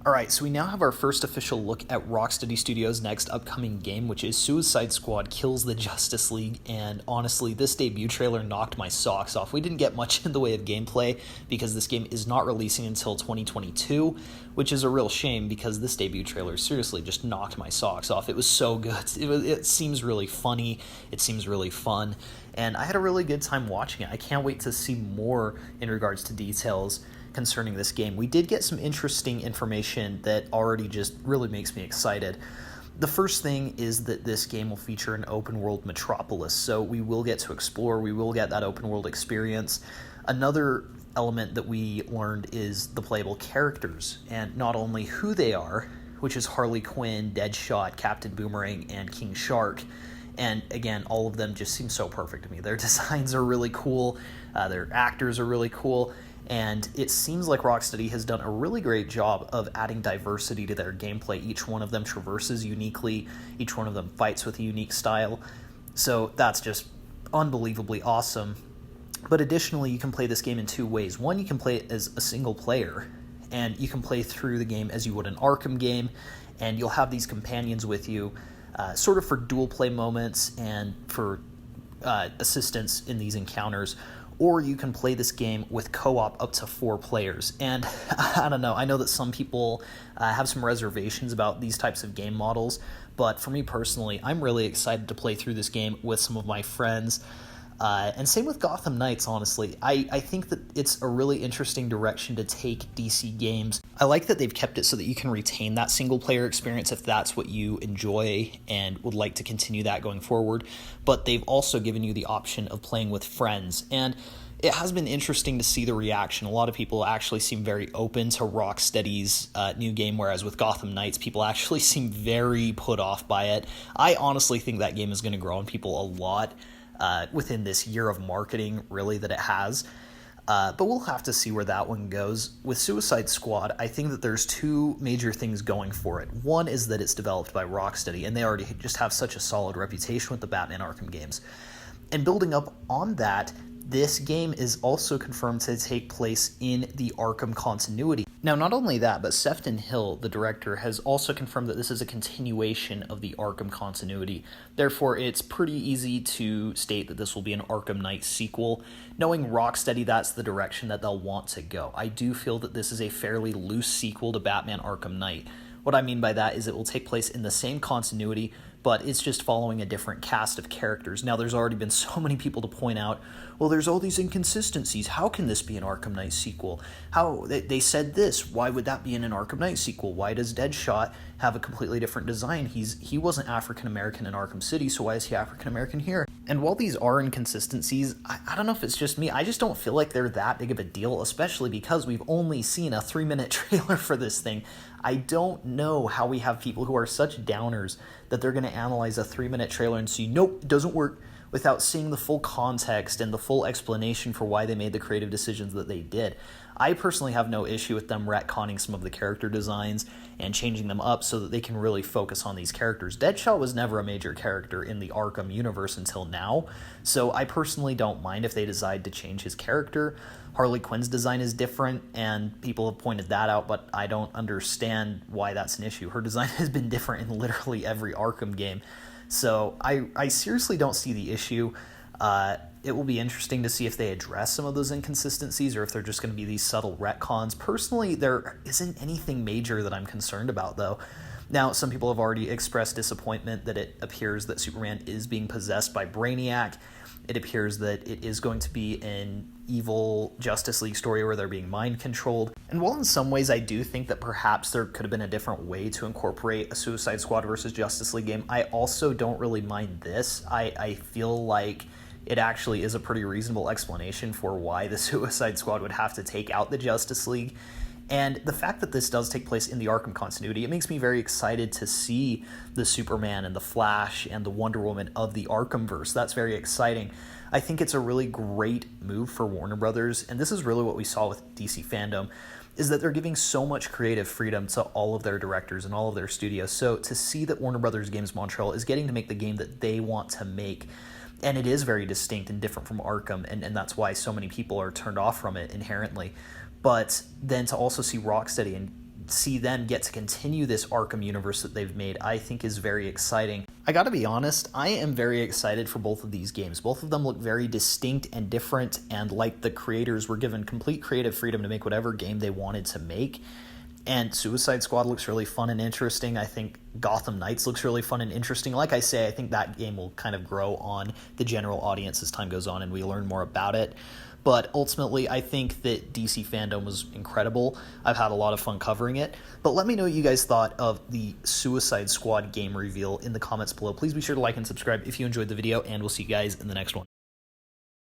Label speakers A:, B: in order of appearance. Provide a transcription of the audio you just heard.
A: Alright, so we now have our first official look at Rocksteady Studios' next upcoming game, which is Suicide Squad Kills the Justice League, and honestly, this debut trailer knocked my socks off. We didn't get much in the way of gameplay, because this game is not releasing until 2022, which is a real shame, because this debut trailer seriously just knocked my socks off. It was so good. It seems really funny, it seems really fun, and I had a really good time watching it. I can't wait to see more in regards to details concerning this game. We did get some interesting information that already just really makes me excited. The first thing is that this game will feature an open world metropolis, so we will get to explore, we will get that open world experience. Another element that we learned is the playable characters, and not only who they are, which is Harley Quinn, Deadshot, Captain Boomerang, and King Shark. And again, all of them just seem so perfect to me. Their designs are really cool, their actors are really cool, and it seems like Rocksteady has done a really great job of adding diversity to their gameplay. Each one of them traverses uniquely, each one of them fights with a unique style, so that's just unbelievably awesome. But additionally, you can play this game in two ways. One, you can play it as a single player, and you can play through the game as you would an Arkham game, and you'll have these companions with you, sort of for dual play moments and for assistance in these encounters. Or you can play this game with co-op up to 4 players. And I don't know, I know that some people have some reservations about these types of game models, but for me personally, I'm really excited to play through this game with some of my friends. And same with Gotham Knights, honestly. I think that it's a really interesting direction to take DC games. I like that they've kept it so that you can retain that single-player experience if that's what you enjoy and would like to continue that going forward. But they've also given you the option of playing with friends. And it has been interesting to see the reaction. A lot of people actually seem very open to Rocksteady's new game, whereas with Gotham Knights, people actually seem very put off by it. I honestly think that game is going to grow on people a lot within this year of marketing, really, that it has. But we'll have to see where that one goes. With Suicide Squad, I think that there's two major things going for it. One is that it's developed by Rocksteady, and they already just have such a solid reputation with the Batman Arkham games. And building up on that, this game is also confirmed to take place in the Arkham continuity. Now, not only that, but Sefton Hill, the director, has also confirmed that this is a continuation of the Arkham continuity. Therefore, it's pretty easy to state that this will be an Arkham Knight sequel. Knowing Rocksteady, that's the direction that they'll want to go. I do feel that this is a fairly loose sequel to Batman Arkham Knight. What I mean by that is it will take place in the same continuity, but it's just following a different cast of characters. Now, there's already been so many people to point out, well, there's all these inconsistencies. How can this be an Arkham Knight sequel? How they said this. Why would that be in an Arkham Knight sequel? Why does Deadshot have a completely different design? He wasn't African-American in Arkham City, so why is he African-American here? And while these are inconsistencies, I don't know if it's just me, I just don't feel like they're that big of a deal, especially because we've only seen a 3-minute trailer for this thing. I don't know how we have people who are such downers that they're going to analyze a 3-minute trailer and see, nope, it doesn't work, without seeing the full context and the full explanation for why they made the creative decisions that they did. I personally have no issue with them retconning some of the character designs and changing them up so that they can really focus on these characters. Deadshot was never a major character in the Arkham universe until now, so I personally don't mind if they decide to change his character. Harley Quinn's design is different, and people have pointed that out, but I don't understand why that's an issue. Her design has been different in literally every Arkham game, so I seriously don't see the issue. It will be interesting to see if they address some of those inconsistencies or if they're just going to be these subtle retcons. Personally, there isn't anything major that I'm concerned about, though. Now, some people have already expressed disappointment that it appears that Superman is being possessed by Brainiac. It appears that it is going to be an evil Justice League story where they're being mind-controlled. And while in some ways I do think that perhaps there could have been a different way to incorporate a Suicide Squad versus Justice League game, I also don't really mind this. I feel like it actually is a pretty reasonable explanation for why the Suicide Squad would have to take out the Justice League. And the fact that this does take place in the Arkham continuity, it makes me very excited to see the Superman and the Flash and the Wonder Woman of the Arkhamverse. That's very exciting. I think it's a really great move for Warner Brothers, and this is really what we saw with DC fandom, is that they're giving so much creative freedom to all of their directors and all of their studios. So to see that Warner Brothers Games Montreal is getting to make the game that they want to make, and it is very distinct and different from Arkham, and that's why so many people are turned off from it inherently. But then to also see Rocksteady and see them get to continue this Arkham universe that they've made, I think is very exciting. I gotta be honest, I am very excited for both of these games. Both of them look very distinct and different, and like the creators were given complete creative freedom to make whatever game they wanted to make. And Suicide Squad looks really fun and interesting. I think Gotham Knights looks really fun and interesting. Like I say, I think that game will kind of grow on the general audience as time goes on and we learn more about it. But ultimately, I think that DC fandom was incredible. I've had a lot of fun covering it. But let me know what you guys thought of the Suicide Squad game reveal in the comments below. Please be sure to like and subscribe if you enjoyed the video, and we'll see you guys in the next one.